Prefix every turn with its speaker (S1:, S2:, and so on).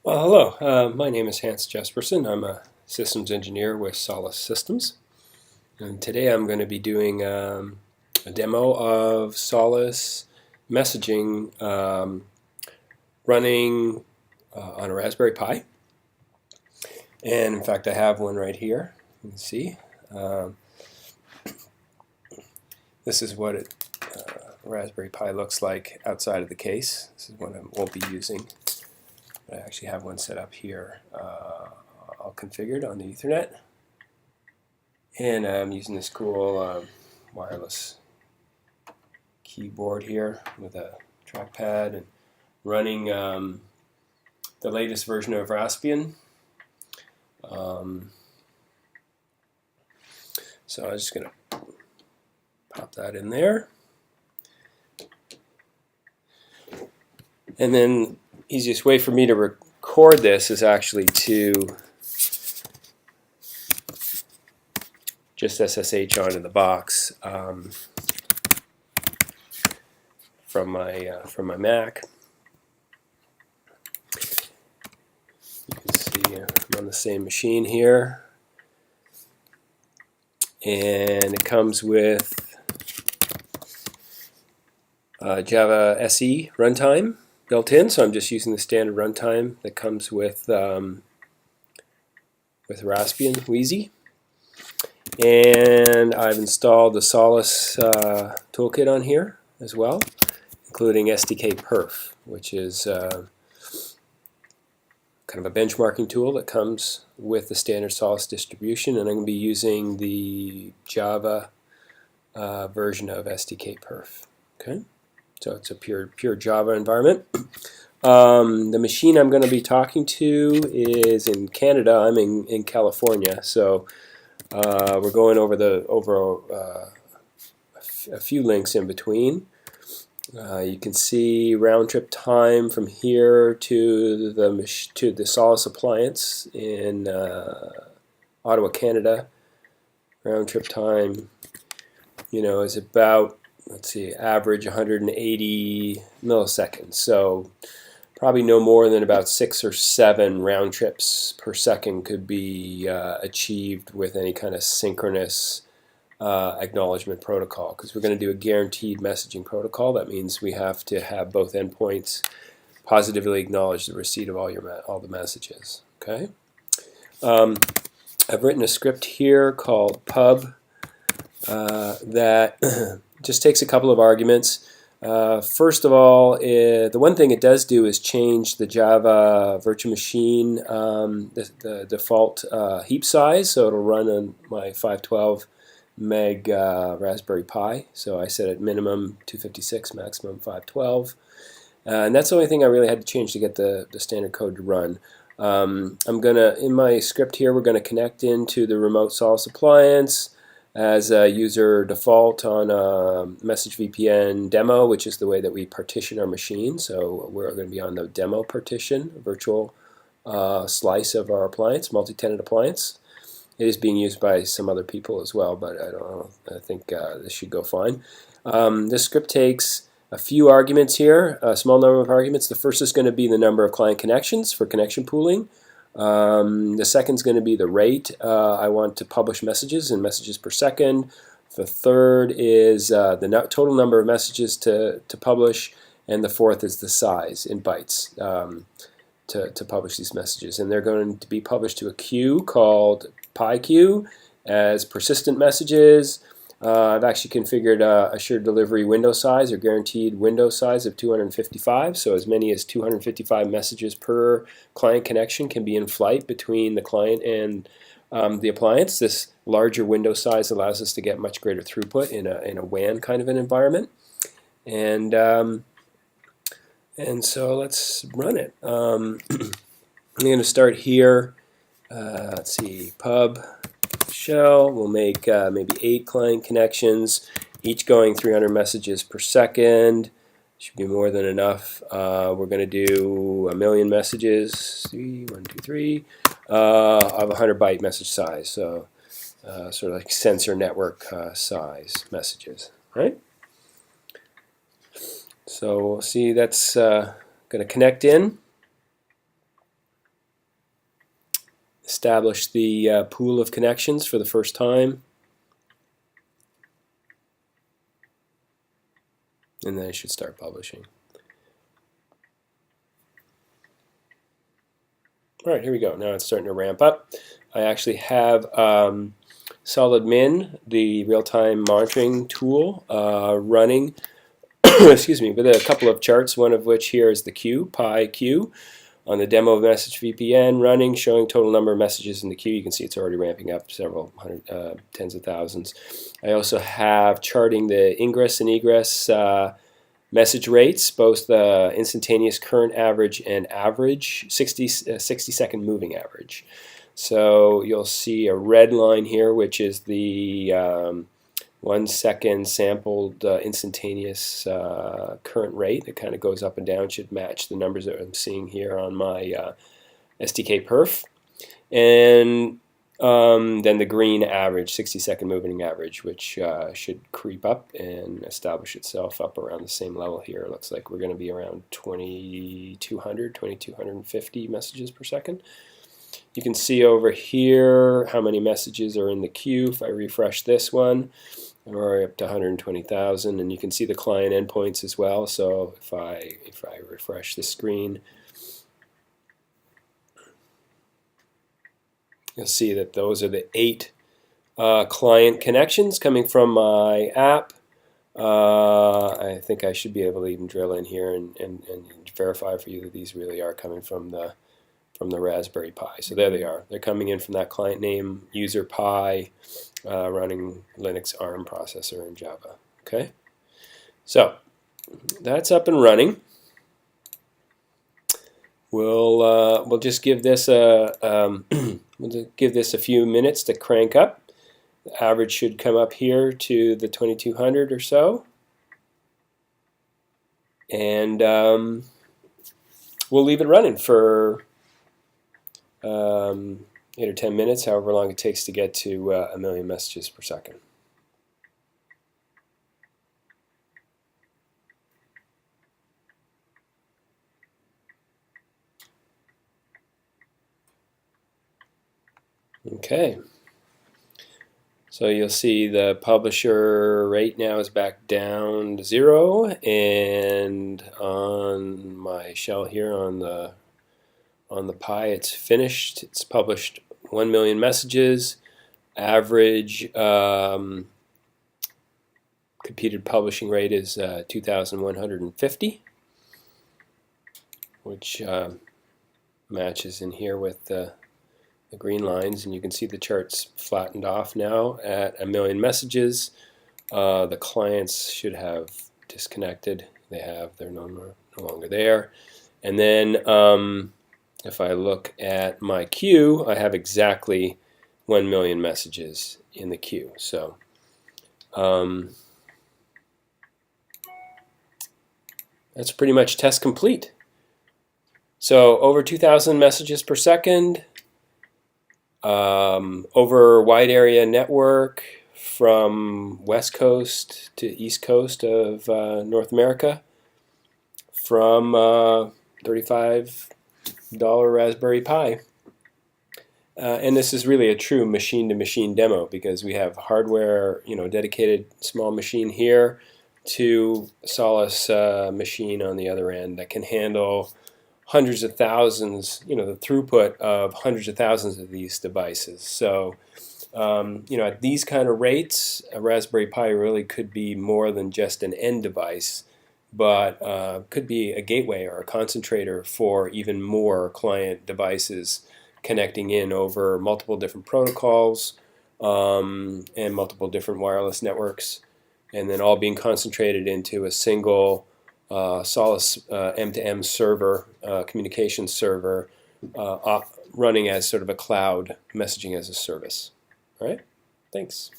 S1: Well, hello. My name is Hans Jesperson. I'm a systems engineer with Solace Systems. And today I'm going to be doing a demo of Solace messaging running on a Raspberry Pi. And in fact, I have one right here. You can see. This is what a Raspberry Pi looks like outside of the case. This is what I won't be using. I actually have one set up here, all configured on the Ethernet, and I'm using this cool wireless keyboard here with a trackpad and running the latest version of Raspbian. So I'm just going to pop that in there, and then easiest way for me to record this is actually to just SSH onto the box from my Mac. You can see I'm on the same machine here, and it comes with Java SE runtime built in, so I'm just using the standard runtime that comes with Raspbian Wheezy. And I've installed the Solace toolkit on here as well, including SDK Perf, which is kind of a benchmarking tool that comes with the standard Solace distribution, and I'm going to be using the Java version of SDK Perf. Okay, so it's a pure Java environment. The machine I'm going to be talking to is in Canada. I'm in California, so we're going over a few links in between. You can see round trip time from here to the Solace appliance in Ottawa, Canada. Round trip time, is about, let's see, average 180 milliseconds. So probably no more than about 6 or 7 round trips per second could be achieved with any kind of synchronous acknowledgement protocol, because we're going to do a guaranteed messaging protocol. That means we have to have both endpoints positively acknowledge the receipt of all the messages. Okay. I've written a script here called pub that just takes a couple of arguments. First of all, the one thing it does do is change the Java virtual machine, the default heap size, so it'll run on my 512 meg Raspberry Pi. So I set it minimum 256, maximum 512. And that's the only thing I really had to change to get the standard code to run. In my script here, we're going to connect into the remote Solace appliance as a user default on Message VPN demo, which is the way that we partition our machine. So we're going to be on the demo partition, a virtual slice of our appliance, multi-tenant appliance. It is being used by some other people as well, but I don't know. I think this should go fine. This script takes a few arguments here, a small number of arguments. The first is going to be the number of client connections for connection pooling. The second is going to be the rate. I want to publish messages in messages per second. The third is the total number of messages to publish. And the fourth is the size in bytes to publish these messages. And they're going to be published to a queue called PyQ as persistent messages. I've actually configured a shared delivery window size or guaranteed window size of 255, so as many as 255 messages per client connection can be in flight between the client and the appliance. This larger window size allows us to get much greater throughput in a WAN kind of an environment. And so let's run it. I'm going to start here. Let's see, pub shell. We'll make maybe 8 client connections, each going 300 messages per second. Should be more than enough. We're going to do 1,000,000 messages, 1, 2, 3, of 100 byte message size. So sort of like sensor network size messages, right? So we'll see that's going to connect in. establish the pool of connections for the first time, and then I should start publishing. Alright, here we go. Now it's starting to ramp up. I actually have SolidMin, the real-time monitoring tool, running excuse me, with a couple of charts, one of which here is the queue, pi queue, on the demo message VPN running, showing total number of messages in the queue. You can see it's already ramping up several hundred, tens of thousands. I also have charting the ingress and egress message rates, both the instantaneous current average and average, 60-second moving average. So you'll see a red line here, which is the 1 second sampled instantaneous current rate. It kind of goes up and down, should match the numbers that I'm seeing here on my SDK perf. And then the green average, 60-second moving average, which should creep up and establish itself up around the same level here. It looks like we're going to be around 2200, 2250 messages per second. You can see over here how many messages are in the queue. If I refresh this one, we're up to 120,000, and you can see the client endpoints as well. So if I refresh the screen, you'll see that those are the 8 client connections coming from my app. I think I should be able to even drill in here and verify for you that these really are coming from the Raspberry Pi. So there they are. They're coming in from that client name, user Pi, running Linux ARM processor in Java. Okay, so that's up and running. We'll just give this a few minutes to crank up. The average should come up here to the 2200 or so, and we'll leave it running for 8 or 10 minutes, however long it takes to get to 1 million messages per second. Okay, so you'll see the publisher rate now is back down to 0, and on my shell here on the Pi, it's finished. It's published 1 million messages. Average computed publishing rate is 2,150, which matches in here with the green lines, and you can see the charts flattened off now at 1 million messages. The clients should have disconnected. They're no longer there. And then if I look at my queue, I have exactly 1 million messages in the queue. So that's pretty much test complete. So over 2,000 messages per second, over wide area network from West Coast to East Coast of North America, from $35 Raspberry Pi. And this is really a true machine-to-machine demo, because we have hardware, dedicated small machine here to Solace machine on the other end that can handle hundreds of thousands, the throughput of hundreds of thousands of these devices. So, at these kind of rates, a Raspberry Pi really could be more than just an end device, but could be a gateway or a concentrator for even more client devices connecting in over multiple different protocols and multiple different wireless networks, and then all being concentrated into a single Solace M2M server, communications server, running as sort of a cloud messaging as a service. All right, thanks.